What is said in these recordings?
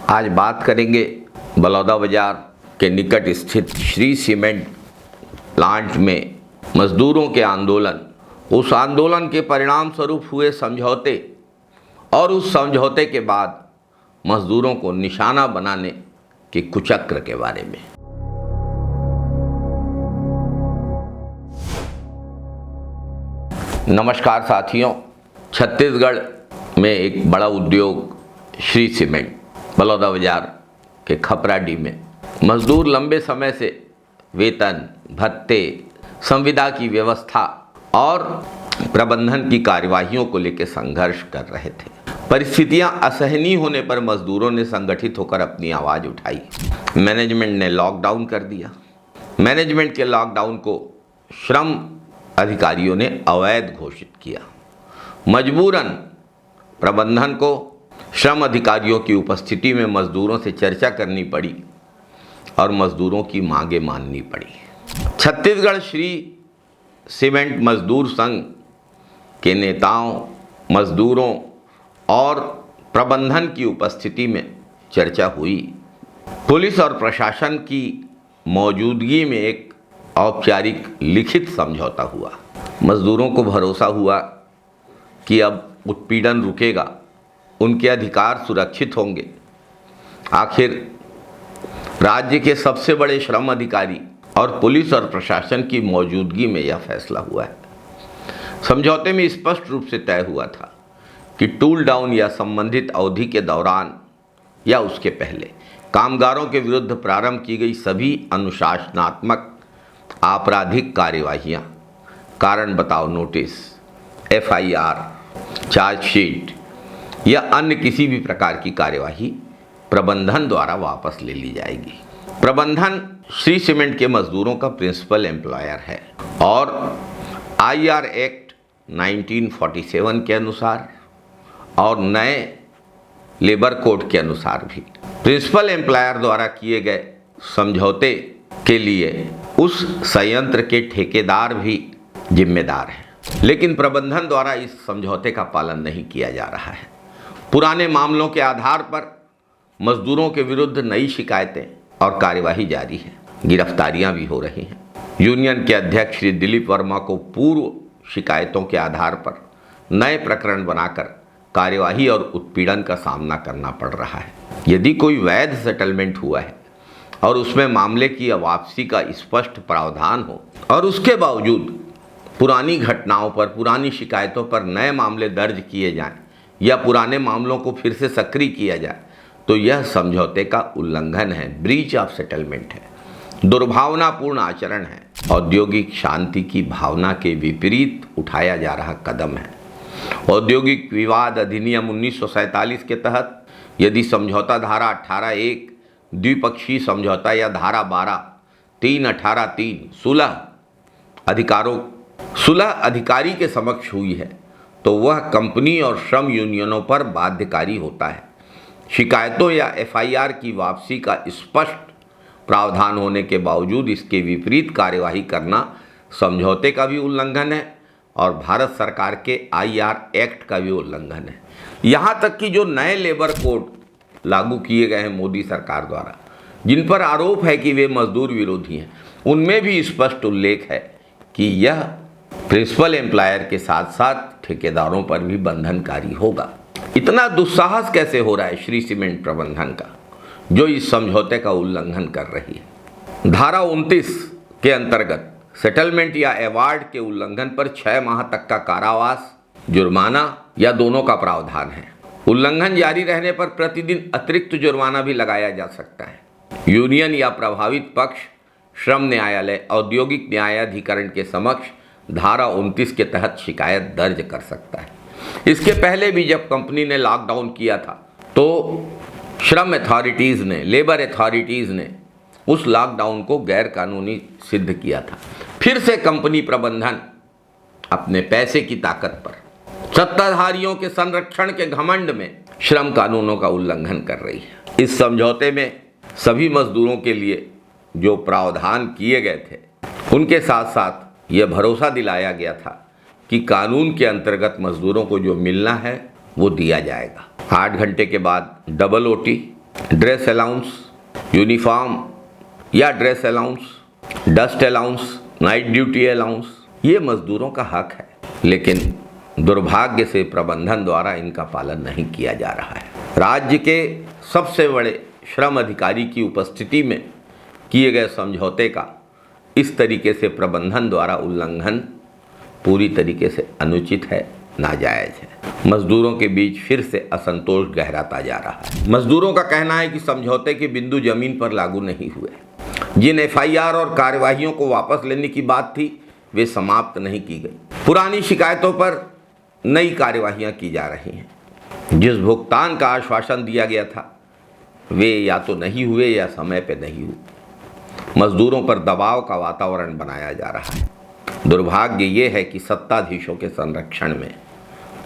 आज बात करेंगे बलौदाबाजार के निकट स्थित श्री सीमेंट प्लांट में मजदूरों के आंदोलन, उस आंदोलन के परिणाम स्वरूप हुए समझौते और उस समझौते के बाद मजदूरों को निशाना बनाने के कुचक्र के बारे में। नमस्कार साथियों, छत्तीसगढ़ में एक बड़ा उद्योग श्री सीमेंट बलौदाबाजार के खपराडीह में मजदूर लंबे समय से वेतन, भत्ते, संविदा की व्यवस्था और प्रबंधन की कार्यवाहियों को लेकर संघर्ष कर रहे थे। परिस्थितियां असहनीय होने पर मजदूरों ने संगठित होकर अपनी आवाज़ उठाई। मैनेजमेंट ने लॉकडाउन कर दिया। मैनेजमेंट के लॉकडाउन को श्रम अधिकारियों ने अवैध घोषित किया। मजबूरन प्रबंधन को श्रम अधिकारियों की उपस्थिति में मजदूरों से चर्चा करनी पड़ी और मजदूरों की मांगें माननी पड़ी। छत्तीसगढ़ श्री सीमेंट मजदूर संघ के नेताओं, मजदूरों और प्रबंधन की उपस्थिति में चर्चा हुई। पुलिस और प्रशासन की मौजूदगी में एक औपचारिक लिखित समझौता हुआ। मजदूरों को भरोसा हुआ कि अब उत्पीड़न रुकेगा, उनके अधिकार सुरक्षित होंगे। आखिर राज्य के सबसे बड़े श्रम अधिकारी और पुलिस और प्रशासन की मौजूदगी में यह फैसला हुआ है। समझौते में स्पष्ट रूप से तय हुआ था कि टूल डाउन या संबंधित अवधि के दौरान या उसके पहले कामगारों के विरुद्ध प्रारंभ की गई सभी अनुशासनात्मक आपराधिक कार्यवाहियां, कारण बताओ नोटिस, FIR, चार्जशीट या अन्य किसी भी प्रकार की कार्यवाही प्रबंधन द्वारा वापस ले ली जाएगी। प्रबंधन श्री सीमेंट के मजदूरों का प्रिंसिपल एम्प्लॉयर है और IR एक्ट 1947 के अनुसार और नए लेबर कोड के अनुसार भी प्रिंसिपल एम्प्लॉयर द्वारा किए गए समझौते के लिए उस संयंत्र के ठेकेदार भी जिम्मेदार हैं। लेकिन प्रबंधन द्वारा इस समझौते का पालन नहीं किया जा रहा है। पुराने मामलों के आधार पर मजदूरों के विरुद्ध नई शिकायतें और कार्यवाही जारी है। गिरफ्तारियां भी हो रही हैं। यूनियन के अध्यक्ष श्री दिलीप वर्मा को पूर्व शिकायतों के आधार पर नए प्रकरण बनाकर कार्यवाही और उत्पीड़न का सामना करना पड़ रहा है। यदि कोई वैध सेटलमेंट हुआ है और उसमें मामले की वापसी का स्पष्ट प्रावधान हो और उसके बावजूद पुरानी घटनाओं पर, पुरानी शिकायतों पर नए मामले दर्ज किए जाएं या पुराने मामलों को फिर से सक्रिय किया जाए, तो यह समझौते का उल्लंघन है, ब्रीच ऑफ सेटलमेंट है, दुर्भावनापूर्ण आचरण है, औद्योगिक शांति की भावना के विपरीत उठाया जा रहा कदम है। औद्योगिक विवाद अधिनियम 1947 के तहत यदि समझौता धारा 18(1) द्विपक्षीय समझौता या धारा 12, 3(18)(3) सुलह अधिकारी के समक्ष हुई है तो वह कंपनी और श्रम यूनियनों पर बाध्यकारी होता है। शिकायतों या FIR की वापसी का स्पष्ट प्रावधान होने के बावजूद इसके विपरीत कार्यवाही करना समझौते का भी उल्लंघन है और भारत सरकार के IR एक्ट का भी उल्लंघन है। यहाँ तक कि जो नए लेबर कोड लागू किए गए हैं मोदी सरकार द्वारा, जिन पर आरोप है कि वे मजदूर विरोधी हैं, उनमें भी स्पष्ट उल्लेख है कि यह प्रिंसिपल एम्प्लॉयर के साथ साथ ठेकेदारों पर भी बंधनकारी होगा। इतना दुस्साहस कैसे हो रहा है श्री सीमेंट प्रबंधन का, जो इस समझौते का उल्लंघन कर रही है। धारा 29 के अंतर्गत सेटलमेंट या अवार्ड के उल्लंघन पर 6 माह तक का कारावास, जुर्माना या दोनों का प्रावधान है। उल्लंघन जारी रहने पर प्रतिदिन अतिरिक्त जुर्माना भी लगाया जा सकता है। यूनियन या प्रभावित पक्ष श्रम न्यायालय, औद्योगिक न्यायाधिकरण के समक्ष धारा 29 के तहत शिकायत दर्ज कर सकता है। इसके पहले भी जब कंपनी ने लॉकडाउन किया था तो श्रम अथॉरिटीज़ ने, लेबर अथॉरिटीज़ ने उस लॉकडाउन को गैर कानूनी सिद्ध किया था। फिर से कंपनी प्रबंधन अपने पैसे की ताकत पर सत्ताधारियों के संरक्षण के घमंड में श्रम कानूनों का उल्लंघन कर रही है। इस समझौते में सभी मजदूरों के लिए जो प्रावधान किए गए थे, उनके साथ साथ यह भरोसा दिलाया गया था कि कानून के अंतर्गत मजदूरों को जो मिलना है वो दिया जाएगा। 8 घंटे के बाद double OT dress allowance, uniform या dress allowance, dust allowance, night duty allowance, ये मजदूरों का हक है, लेकिन दुर्भाग्य से प्रबंधन द्वारा इनका पालन नहीं किया जा रहा है। राज्य के सबसे बड़े श्रम अधिकारी की उपस्थिति में किए गए समझौते का इस तरीके से प्रबंधन द्वारा उल्लंघन पूरी तरीके से अनुचित है, नाजायज है। मजदूरों के बीच फिर से असंतोष गहराता जा रहा है। मजदूरों का कहना है कि समझौते के बिंदु जमीन पर लागू नहीं हुए। जिन एफआईआर और कार्यवाहियों को वापस लेने की बात थी वे समाप्त नहीं की गई। पुरानी शिकायतों पर नई कार्यवाहियां की जा रही हैं। जिस भुगतान का आश्वासन दिया गया था वे या तो नहीं हुए या समय पर नहीं हुए। मजदूरों पर दबाव का वातावरण बनाया जा रहा है। दुर्भाग्य ये है कि सत्ताधीशों के संरक्षण में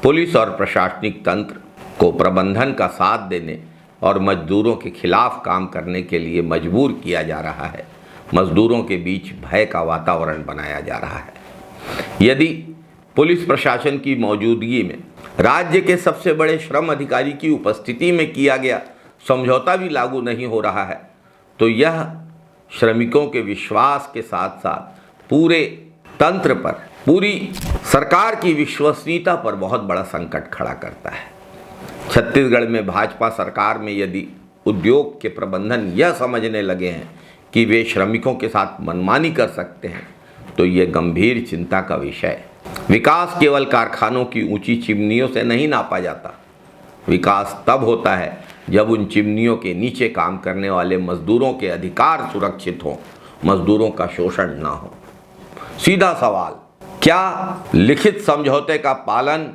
पुलिस और प्रशासनिक तंत्र को प्रबंधन का साथ देने और मजदूरों के खिलाफ काम करने के लिए मजबूर किया जा रहा है। मजदूरों के बीच भय का वातावरण बनाया जा रहा है। यदि पुलिस प्रशासन की मौजूदगी में राज्य के सबसे बड़े श्रम अधिकारी की उपस्थिति में किया गया समझौता भी लागू नहीं हो रहा है तो यह श्रमिकों के विश्वास के साथ साथ पूरे तंत्र पर, पूरी सरकार की विश्वसनीयता पर बहुत बड़ा संकट खड़ा करता है। छत्तीसगढ़ में भाजपा सरकार में यदि उद्योग के प्रबंधन यह समझने लगे हैं कि वे श्रमिकों के साथ मनमानी कर सकते हैं तो ये गंभीर चिंता का विषय है। विकास केवल कारखानों की ऊंची चिमनियों से नहीं नापा जाता। विकास तब होता है जब उन चिमनियों के नीचे काम करने वाले मजदूरों के अधिकार सुरक्षित हों, मजदूरों का शोषण ना हो। सीधा सवाल, क्या लिखित समझौते का पालन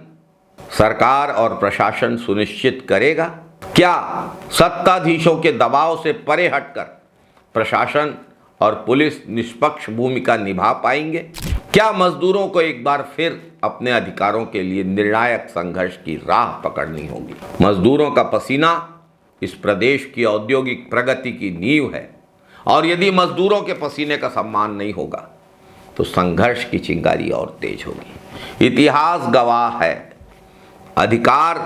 सरकार और प्रशासन सुनिश्चित करेगा? क्या सत्ताधीशों के दबाव से परे हटकर प्रशासन और पुलिस निष्पक्ष भूमिका निभा पाएंगे? क्या मजदूरों को एक बार फिर अपने अधिकारों के लिए निर्णायक संघर्ष की राह पकड़नी होगी? मजदूरों का पसीना इस प्रदेश की औद्योगिक प्रगति की नींव है और यदि मजदूरों के पसीने का सम्मान नहीं होगा तो संघर्ष की चिंगारी और तेज होगी। इतिहास गवाह है, अधिकार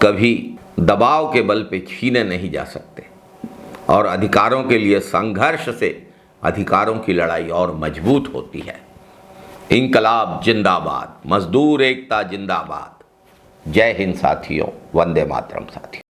कभी दबाव के बल पे छीने नहीं जा सकते और अधिकारों के लिए संघर्ष से अधिकारों की लड़ाई और मजबूत होती है। इंकलाब जिंदाबाद, मजदूर एकता जिंदाबाद। जय हिंद साथियों, वंदे मातरम साथियों।